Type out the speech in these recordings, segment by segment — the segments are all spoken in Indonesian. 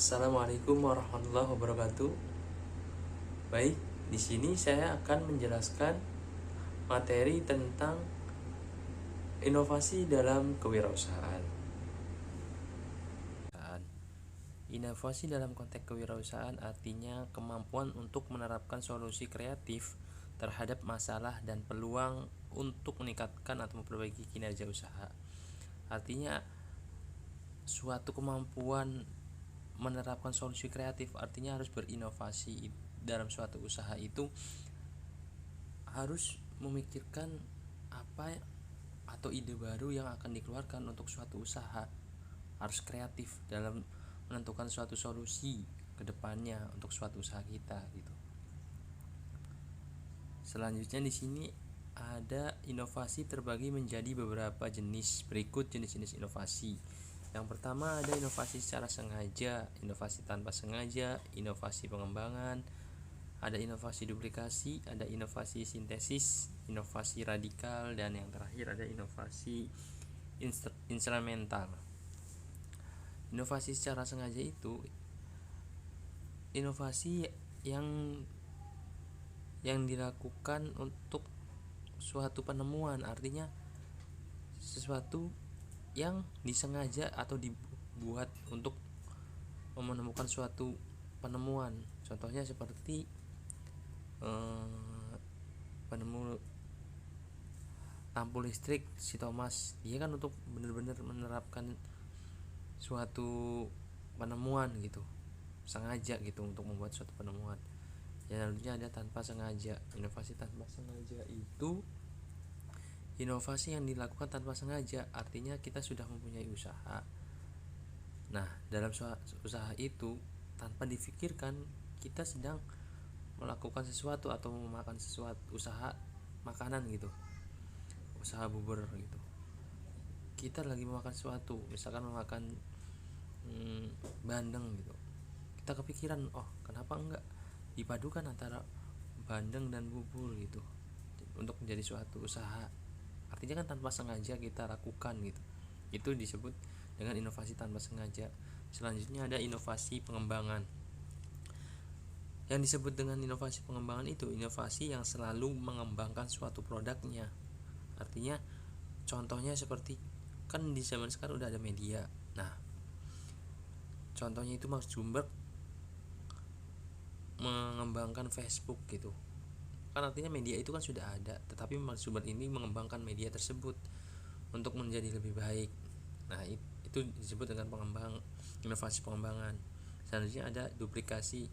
Assalamualaikum warahmatullahi wabarakatuh. Baik, di sini saya akan menjelaskan materi tentang inovasi dalam kewirausahaan. Inovasi dalam konteks kewirausahaan artinya kemampuan untuk menerapkan solusi kreatif terhadap masalah dan peluang untuk meningkatkan atau memperbaiki kinerja usaha. Artinya suatu kemampuan menerapkan solusi kreatif artinya harus berinovasi dalam suatu usaha itu harus memikirkan apa atau ide baru yang akan dikeluarkan untuk suatu usaha, harus kreatif dalam menentukan suatu solusi ke depannya untuk suatu usaha kita gitu. Selanjutnya di sini ada inovasi terbagi menjadi beberapa jenis. Berikut jenis-jenis inovasi. Yang pertama ada inovasi secara sengaja, inovasi tanpa sengaja, inovasi pengembangan, ada inovasi duplikasi, ada inovasi sintesis, inovasi radikal, dan yang terakhir ada inovasi instrumental. Inovasi secara sengaja itu inovasi yang dilakukan untuk suatu penemuan, artinya sesuatu yang disengaja atau dibuat untuk menemukan suatu penemuan. Contohnya seperti penemu lampu listrik si Thomas, dia kan untuk benar-benar menerapkan suatu penemuan gitu, sengaja gitu untuk membuat suatu penemuan. Selanjutnya ada tanpa sengaja. Inovasi tanpa sengaja itu inovasi yang dilakukan tanpa sengaja, artinya kita sudah mempunyai usaha. Nah, dalam usaha itu tanpa difikirkan kita sedang melakukan sesuatu atau memakan sesuatu, usaha makanan gitu, usaha bubur gitu. Kita lagi memakan sesuatu, misalkan memakan bandeng gitu. Kita kepikiran, oh kenapa enggak dipadukan antara bandeng dan bubur gitu untuk menjadi suatu usaha. Artinya kan tanpa sengaja kita lakukan gitu. Itu disebut dengan inovasi tanpa sengaja. Selanjutnya ada inovasi pengembangan. Yang disebut dengan inovasi pengembangan itu inovasi yang selalu mengembangkan suatu produknya. Artinya contohnya seperti kan di zaman sekarang udah ada media. Nah, contohnya itu Mark Zuckerberg mengembangkan Facebook gitu. Kan artinya media itu kan sudah ada, tetapi Mark Zuckerberg ini mengembangkan media tersebut untuk menjadi lebih baik. Nah, itu disebut dengan inovasi pengembangan. Selanjutnya ada duplikasi.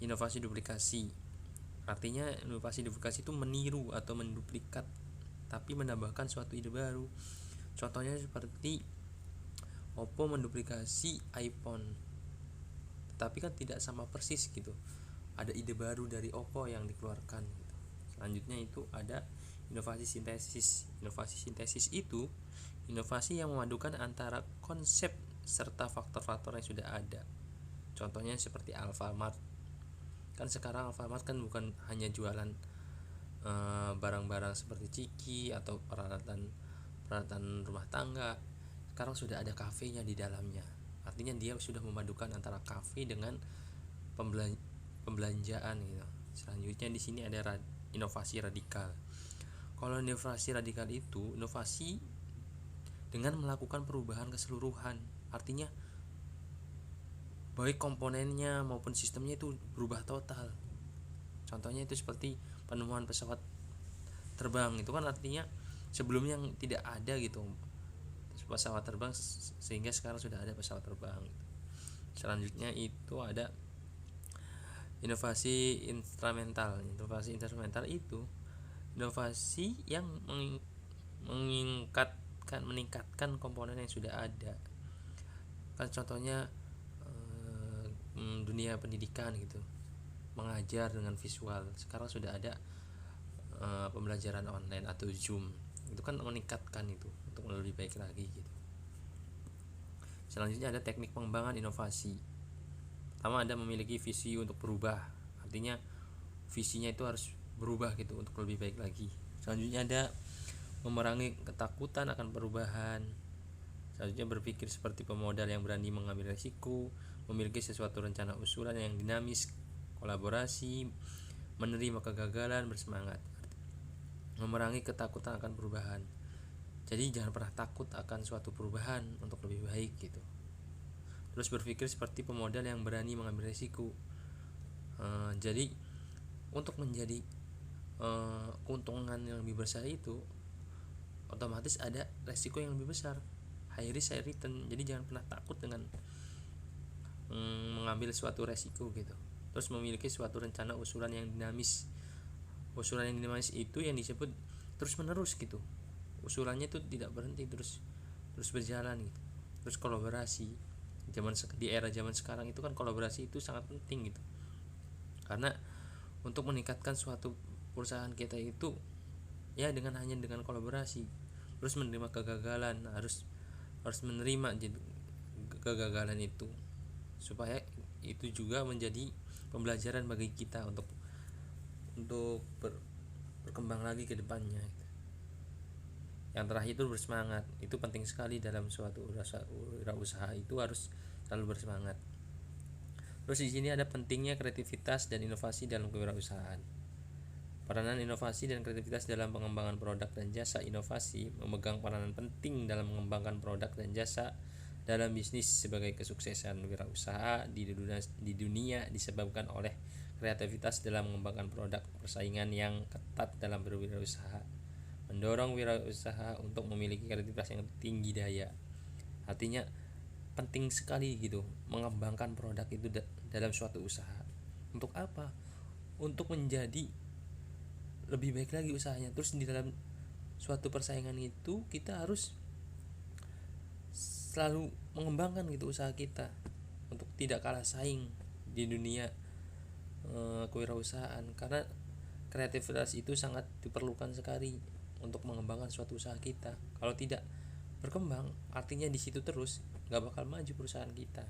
Inovasi duplikasi. Artinya inovasi duplikasi itu meniru atau menduplikat tapi menambahkan suatu ide baru. Contohnya seperti Oppo menduplikasi iPhone, tapi kan tidak sama persis gitu. Ada ide baru dari Oppo yang dikeluarkan gitu. Selanjutnya itu ada inovasi sintesis. Inovasi sintesis itu inovasi yang memadukan antara konsep serta faktor-faktor yang sudah ada. Contohnya seperti Alfamart. Kan sekarang Alfamart kan bukan hanya jualan barang-barang seperti ciki atau peralatan rumah tangga. Sekarang sudah ada kafenya di dalamnya. Artinya dia sudah memadukan antara kafe dengan pembelanjaan gitu. Selanjutnya di sini ada inovasi radikal. Kalau inovasi radikal itu inovasi dengan melakukan perubahan keseluruhan. Artinya baik komponennya maupun sistemnya itu berubah total. Contohnya itu seperti penemuan pesawat terbang. Itu kan artinya sebelumnya tidak ada gitu pesawat terbang, sehingga sekarang sudah ada pesawat terbang gitu. Selanjutnya itu ada inovasi instrumental. Inovasi instrumental itu inovasi yang meningkatkan komponen yang sudah ada. Kan contohnya dunia pendidikan gitu, mengajar dengan visual. Sekarang sudah ada pembelajaran online atau Zoom. Itu kan meningkatkan itu untuk lebih baik lagi gitu. Selanjutnya ada teknik pengembangan inovasi. Pertama ada memiliki visi untuk berubah. Artinya visinya itu harus berubah gitu untuk lebih baik lagi. Selanjutnya ada memerangi ketakutan akan perubahan. Selanjutnya berpikir seperti pemodal yang berani mengambil risiko, memiliki sesuatu rencana usulan yang dinamis, kolaborasi, menerima kegagalan, bersemangat, memerangi ketakutan akan perubahan. Jadi jangan pernah takut akan suatu perubahan untuk lebih baik gitu. Terus berpikir seperti pemodal yang berani mengambil risiko. Jadi untuk menjadi keuntungan yang lebih besar itu otomatis ada resiko yang lebih besar, high risk high return. Jadi jangan pernah takut dengan mengambil suatu resiko gitu. Terus memiliki suatu rencana usulan yang dinamis. Usulan yang dinamis itu yang disebut terus menerus gitu, usulannya itu tidak berhenti, terus berjalan gitu. Terus kolaborasi, di era zaman sekarang itu kan kolaborasi itu sangat penting gitu, karena untuk meningkatkan suatu perusahaan kita itu ya hanya dengan kolaborasi. Terus menerima kegagalan, harus menerima kegagalan itu, supaya itu juga menjadi pembelajaran bagi kita untuk berkembang lagi ke depannya. Yang terakhir itu bersemangat, itu penting sekali dalam suatu usaha itu harus selalu bersemangat. Terus di sini ada pentingnya kreativitas dan inovasi dalam kewirausahaan. Peranan inovasi dan kreativitas dalam pengembangan produk dan jasa. Inovasi memegang peranan penting dalam mengembangkan produk dan jasa dalam bisnis sebagai kesuksesan wirausaha di dunia disebabkan oleh kreativitas dalam mengembangkan produk, persaingan yang ketat dalam berwirausaha, mendorong wirausaha untuk memiliki kreativitas yang tinggi daya. Artinya penting sekali gitu mengembangkan produk itu dalam suatu usaha. Untuk apa? Untuk menjadi lebih baik lagi usahanya. Terus di dalam suatu persaingan itu kita harus selalu mengembangkan gitu usaha kita untuk tidak kalah saing di dunia kewirausahaan, karena kreativitas itu sangat diperlukan sekali untuk mengembangkan suatu usaha kita. Kalau tidak berkembang, artinya di situ terus nggak bakal maju perusahaan kita.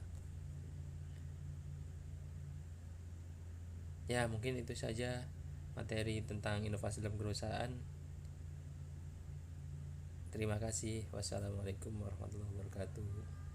Ya mungkin itu saja materi tentang inovasi dalam perusahaan. Terima kasih. Wassalamualaikum warahmatullahi wabarakatuh.